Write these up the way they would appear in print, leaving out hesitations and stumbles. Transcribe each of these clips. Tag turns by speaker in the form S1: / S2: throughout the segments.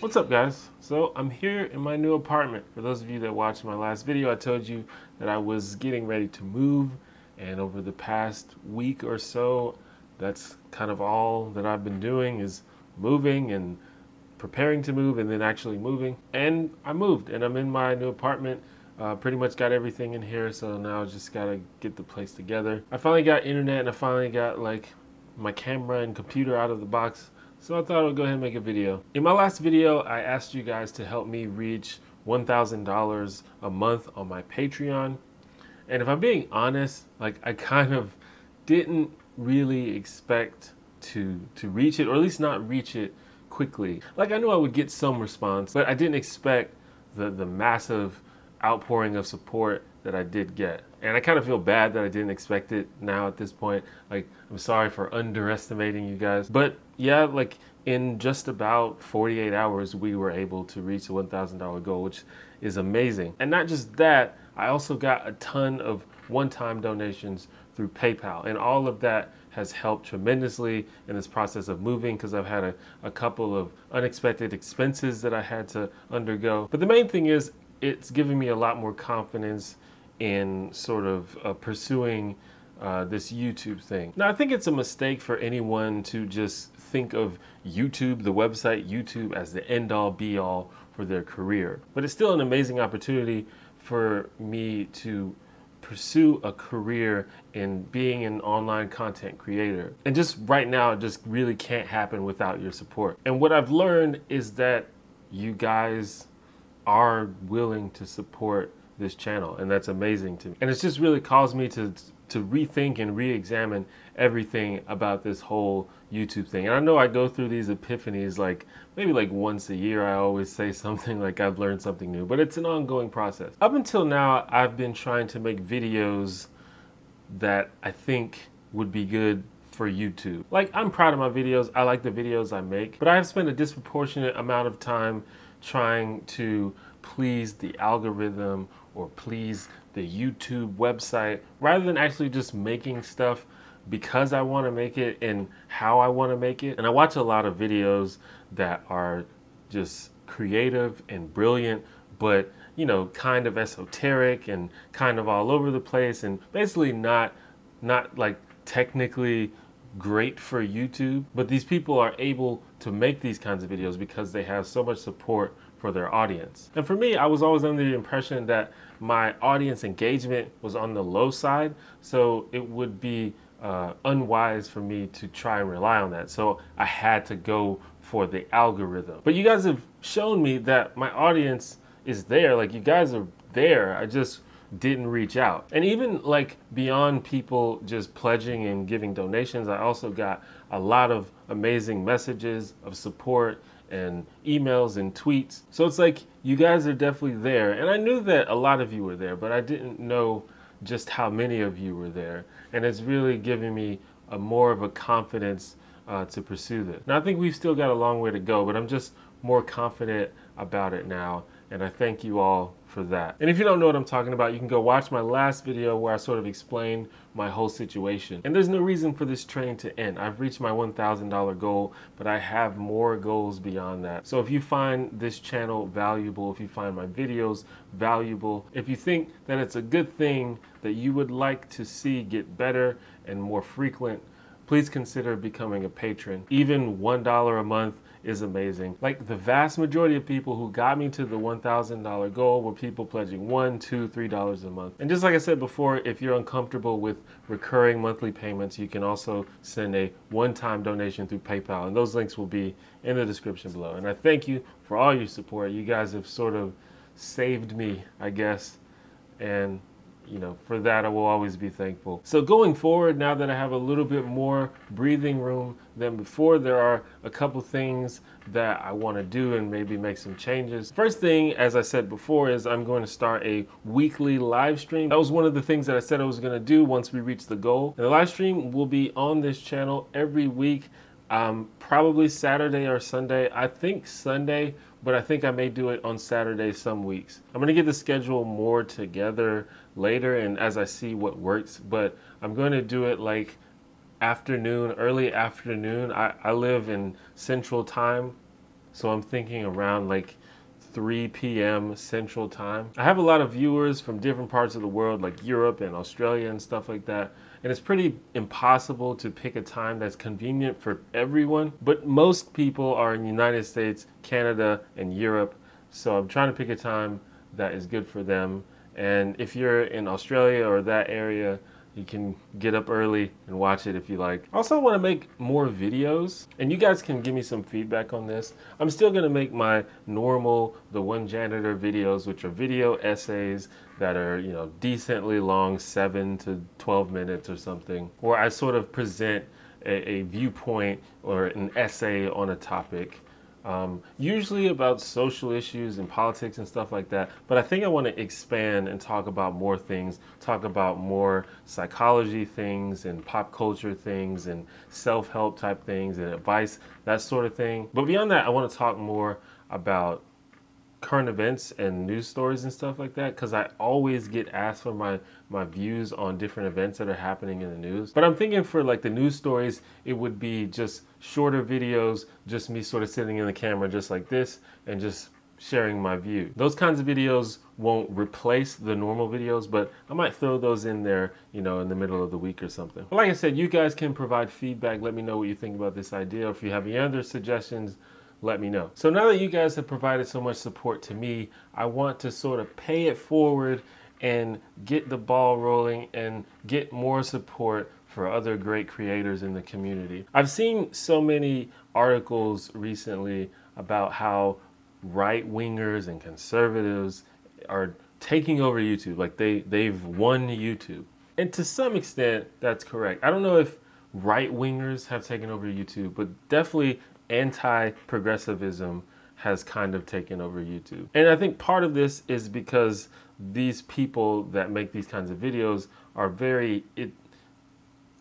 S1: What's up, guys? So I'm here in my new apartment. For those of you that watched my last video, I told you that I was getting ready to move, and over the past week or so, that's kind of all that I've been doing is moving and preparing to move and then actually moving. And I moved and I'm in my new apartment. Pretty much got everything in here, so now I just gotta get the place together. I finally got internet and I finally got like my camera and computer out of the box. So I thought I would go ahead and make a video. In my last video, I asked you guys to help me reach $1,000 a month on my Patreon. And if I'm being honest, like I kind of didn't really expect to reach it, or at least not reach it quickly. Like I knew I would get some response, but I didn't expect the massive outpouring of support that I did get. And I kind of feel bad that I didn't expect it now at this point. Like, I'm sorry for underestimating you guys. But yeah, like in just about 48 hours, we were able to reach the $1,000 goal, which is amazing. And not just that, I also got a ton of one-time donations through PayPal. And all of that has helped tremendously in this process of moving, because I've had a couple of unexpected expenses that I had to undergo. But the main thing is, it's given me a lot more confidence in sort of pursuing this YouTube thing. Now, I think it's a mistake for anyone to just think of YouTube, the website YouTube, as the end-all be-all for their career. But it's still an amazing opportunity for me to pursue a career in being an online content creator. And just right now, it just really can't happen without your support. And what I've learned is that you guys are willing to support this channel, and that's amazing to me. And it's just really caused me to rethink and re-examine everything about this whole YouTube thing. And I know I go through these epiphanies like maybe like once a year. I always say something like I've learned something new, but it's an ongoing process. Up until now, I've been trying to make videos that I think would be good for YouTube. Like, I'm proud of my videos. I like the videos I make, but I have spent a disproportionate amount of time trying to please the algorithm or please the YouTube website, rather than actually just making stuff because I want to make it and how I want to make it. And I watch a lot of videos that are just creative and brilliant, but you know, kind of esoteric and kind of all over the place, and basically not like technically great for YouTube. But these people are able to make these kinds of videos because they have so much support for their audience. And for me, I was always under the impression that my audience engagement was on the low side, so it would be unwise for me to try and rely on that. So I had to go for the algorithm. But you guys have shown me that my audience is there. Like, you guys are there. I just didn't reach out. And even like beyond people just pledging and giving donations, I also got a lot of amazing messages of support and emails and tweets. So it's like, you guys are definitely there. And I knew that a lot of you were there, but I didn't know just how many of you were there. And it's really giving me more of a confidence to pursue this. Now, I think we've still got a long way to go, but I'm just more confident about it now. And I thank you all for that. And if you don't know what I'm talking about, you can go watch my last video where I sort of explained my whole situation. And there's no reason for this train to end. I've reached my $1,000 goal, but I have more goals beyond that. So if you find this channel valuable, if you find my videos valuable, if you think that it's a good thing that you would like to see get better and more frequent, please consider becoming a patron. Even $1 a month is amazing. Like, the vast majority of people who got me to the $1,000 goal were people pledging $1, $2, $3 a month. And just like I said before, if you're uncomfortable with recurring monthly payments, you can also send a one-time donation through PayPal, and those links will be in the description below. And I thank you for all your support. You guys have sort of saved me, I guess, and you know, for that I will always be thankful. So going forward, now that I have a little bit more breathing room than before, there are a couple things that I want to do and maybe make some changes. First thing, as I said before, is I'm going to start a weekly live stream. That was one of the things that I said I was going to do once we reach the goal. And the live stream will be on this channel every week, probably Saturday or Sunday. I think Sunday, but I think I may do it on Saturday some weeks. I'm gonna get the schedule more together later and as I see what works, but I'm going to do it like afternoon, early afternoon. I live in Central Time, So I'm thinking around like 3 p.m. Central Time. I have a lot of viewers from different parts of the world, like Europe and Australia and stuff like that. And it's pretty impossible to pick a time that's convenient for everyone. But most people are in the United States, Canada, and Europe. So I'm trying to pick a time that is good for them. And if you're in Australia or that area, you can get up early and watch it if you like. Also, I want to make more videos, and you guys can give me some feedback on this. I'm still going to make my normal The One Janitor videos, which are video essays that are, you know, decently long, 7 to 12 minutes or something, where I sort of present a viewpoint or an essay on a topic. Usually about social issues and politics and stuff like that, but I think I want to expand and talk about more things, talk about more psychology things and pop culture things and self-help type things and advice, that sort of thing. But beyond that, I want to talk more about current events and news stories and stuff like that, because I always get asked for my views on different events that are happening in the news. But I'm thinking for like the news stories, it would be just shorter videos, just me sort of sitting in the camera just like this and just sharing my view. Those kinds of videos won't replace the normal videos, but I might throw those in there, you know, in the middle of the week or something. But like I said, you guys can provide feedback. Let me know what you think about this idea. If you have any other suggestions, let me know. So now that you guys have provided so much support to me, I want to sort of pay it forward and get the ball rolling and get more support for other great creators in the community. I've seen so many articles recently about how right-wingers and conservatives are taking over YouTube, like they've won YouTube. And to some extent, that's correct. I don't know if right-wingers have taken over YouTube, but definitely anti-progressivism has kind of taken over YouTube. And I think part of this is because these people that make these kinds of videos are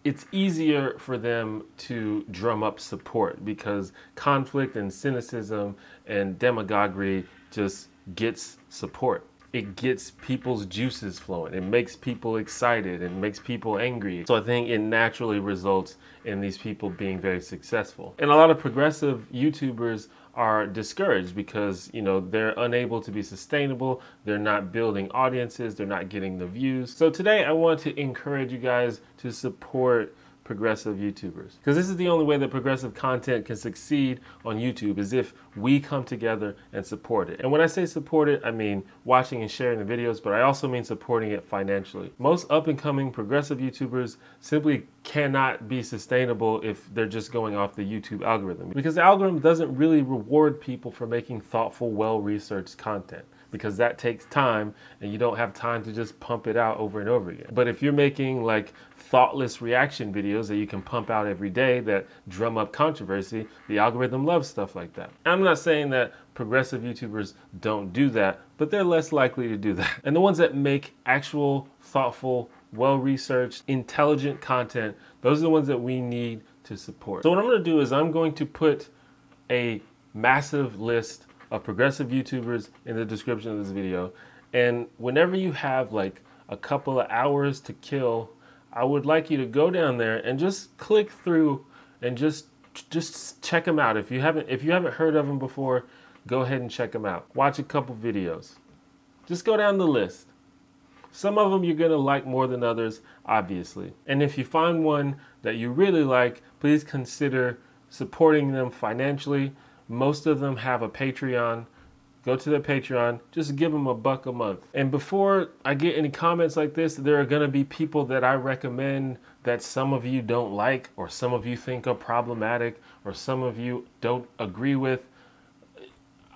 S1: it's easier for them to drum up support because conflict and cynicism and demagoguery just gets support. It gets people's juices flowing. It makes people excited and makes people angry. So I think it naturally results in these people being very successful. And a lot of progressive YouTubers are discouraged because, you know, they're unable to be sustainable. They're not building audiences. They're not getting the views. So today I want to encourage you guys to support progressive YouTubers, because this is the only way that progressive content can succeed on YouTube, is if we come together and support it. And when I say support it, I mean watching and sharing the videos, but I also mean supporting it financially. Most up-and-coming progressive YouTubers simply cannot be sustainable if they're just going off the YouTube algorithm, because the algorithm doesn't really reward people for making thoughtful, well-researched content, because that takes time and you don't have time to just pump it out over and over again. But if you're making like thoughtless reaction videos that you can pump out every day that drum up controversy, the algorithm loves stuff like that. I'm not saying that progressive YouTubers don't do that, but they're less likely to do that. And the ones that make actual, thoughtful, well-researched, intelligent content, those are the ones that we need to support. So what I'm going to do is I'm going to put a massive list of progressive YouTubers in the description of this video. And whenever you have like a couple of hours to kill, I would like you to go down there and just click through and just check them out. If you haven't heard of them before, go ahead and check them out. Watch a couple videos. Just go down the list. Some of them you're going to like more than others, obviously. And if you find one that you really like, please consider supporting them financially. Most of them have a Patreon. Go to their Patreon, just give them $1 a month. And before I get any comments like this, there are gonna be people that I recommend that some of you don't like, or some of you think are problematic, or some of you don't agree with.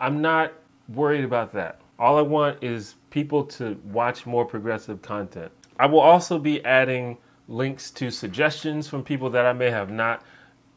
S1: I'm not worried about that. All I want is people to watch more progressive content. I will also be adding links to suggestions from people that I may have not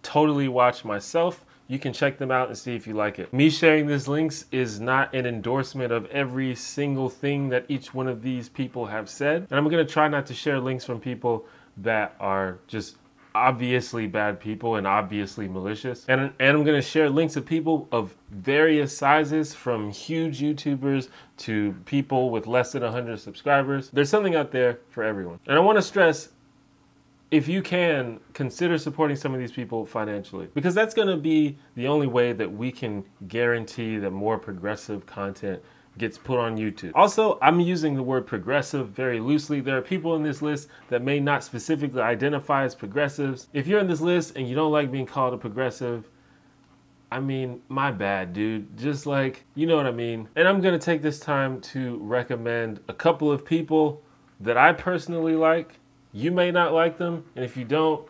S1: totally watched myself. You can check them out and see if you like it. Me sharing these links is not an endorsement of every single thing that each one of these people have said. And I'm gonna try not to share links from people that are just obviously bad people and obviously malicious. And I'm gonna share links of people of various sizes, from huge YouTubers to people with less than 100 subscribers. There's something out there for everyone. And I wanna stress, if you can, consider supporting some of these people financially, because that's going to be the only way that we can guarantee that more progressive content gets put on YouTube. Also, I'm using the word progressive very loosely. There are people in this list that may not specifically identify as progressives. If you're in this list and you don't like being called a progressive, I mean, my bad, dude. Just like, you know what I mean? And I'm gonna take this time to recommend a couple of people that I personally like. You may not like them, and if you don't,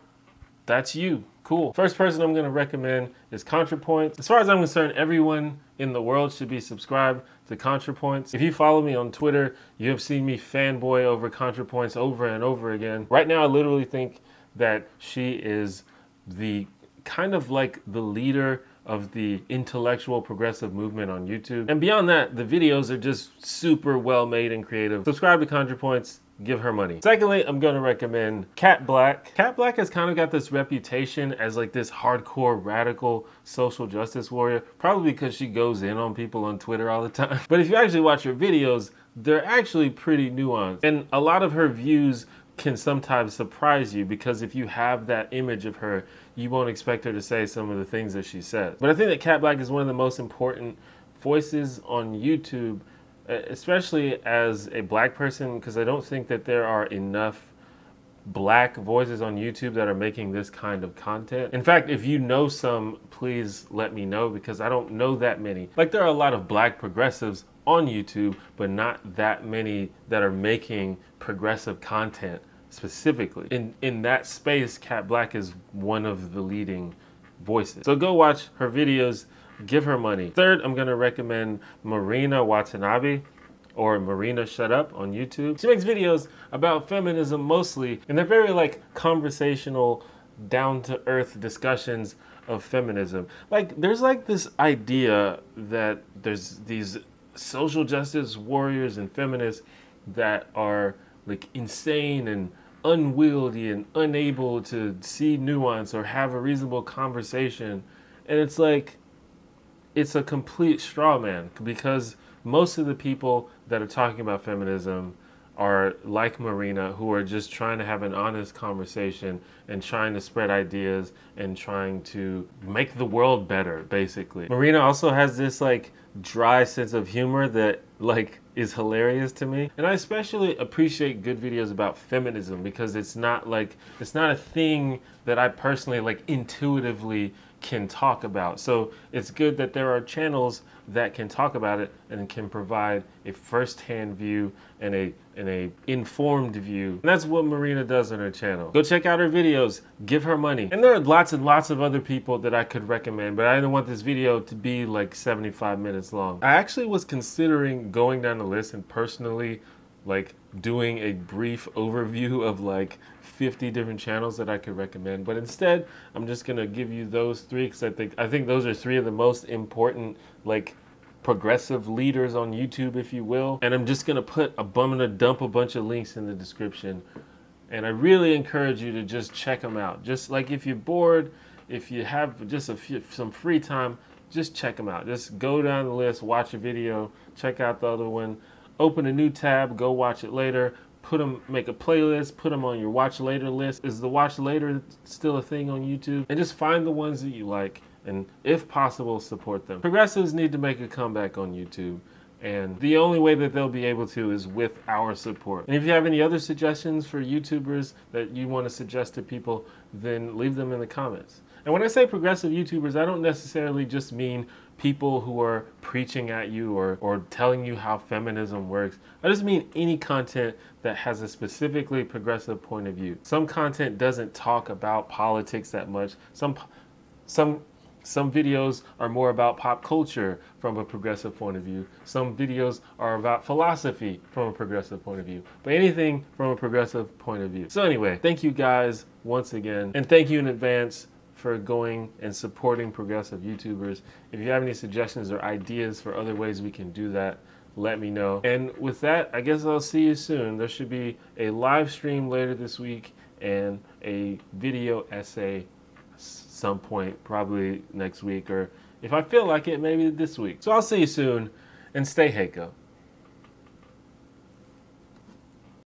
S1: that's you. Cool. First person I'm gonna recommend is ContraPoints. As far as I'm concerned, everyone in the world should be subscribed to ContraPoints. If you follow me on Twitter, you have seen me fanboy over ContraPoints over and over again. Right now, I literally think that she is the kind of like the leader of the intellectual progressive movement on YouTube. And beyond that, the videos are just super well made and creative. Subscribe to ContraPoints. Give her money. Secondly, I'm gonna recommend Kat Black. Kat Black has kind of got this reputation as like this hardcore radical social justice warrior, probably because she goes in on people on Twitter all the time. But if you actually watch her videos, they're actually pretty nuanced. And a lot of her views can sometimes surprise you, because if you have that image of her, you won't expect her to say some of the things that she says. But I think that Kat Black is one of the most important voices on YouTube, especially as a black person, because I don't think that there are enough black voices on YouTube that are making this kind of content. In fact, if you know some, please let me know, because I don't know that many. Like, there are a lot of black progressives on YouTube, but not that many that are making progressive content specifically. In that space, Kat Black is one of the leading voices. So go watch her videos. Give her money. Third, I'm gonna recommend Marina Watanabe, or Marina Shut Up on YouTube. She makes videos about feminism mostly, and they're very like conversational, down-to-earth discussions of feminism. Like, there's like this idea that there's these social justice warriors and feminists that are like insane and unwieldy and unable to see nuance or have a reasonable conversation. And it's like, it's a complete straw man, because most of the people that are talking about feminism are like Marina, who are just trying to have an honest conversation and trying to spread ideas and trying to make the world better, basically. Marina also has this like dry sense of humor that like is hilarious to me. And I especially appreciate good videos about feminism, because it's not a thing that I personally like intuitively can talk about. So it's good that there are channels that can talk about it and can provide a first-hand view and a informed view. And that's what Marina does on her channel. Go check out her videos, give her money. And there are lots and lots of other people that I could recommend, but I didn't want this video to be like 75 minutes long. I actually was considering going down the list and personally like doing a brief overview of like 50 different channels that I could recommend, but instead I'm just gonna give you those three, because I think those are three of the most important like progressive leaders on YouTube, if you will. And I'm just gonna dump a bunch of links in the description, and I really encourage you to just check them out. Just like, if you're bored, if you have just some free time, just check them out. Just go down the list, watch a video, check out the other one, open a new tab, go watch it later, make a playlist, put them on your watch later list. Is the watch later still a thing on YouTube? And just find the ones that you like, and if possible, support them. Progressives need to make a comeback on YouTube, and the only way that they'll be able to is with our support. And if you have any other suggestions for YouTubers that you want to suggest to people, then leave them in the comments. And when I say progressive YouTubers, I don't necessarily just mean people who are preaching at you or telling you how feminism works. I just mean any content that has a specifically progressive point of view. Some content doesn't talk about politics that much. Some videos are more about pop culture from a progressive point of view. Some videos are about philosophy from a progressive point of view. But anything from a progressive point of view. So anyway, thank you guys once again, and thank you in advance for going and supporting progressive YouTubers. If you have any suggestions or ideas for other ways we can do that, let me know. And with that, I guess I'll see you soon. There should be a live stream later this week and a video essay some point, probably next week, or if I feel like it, maybe this week. So I'll see you soon, and stay Heiko.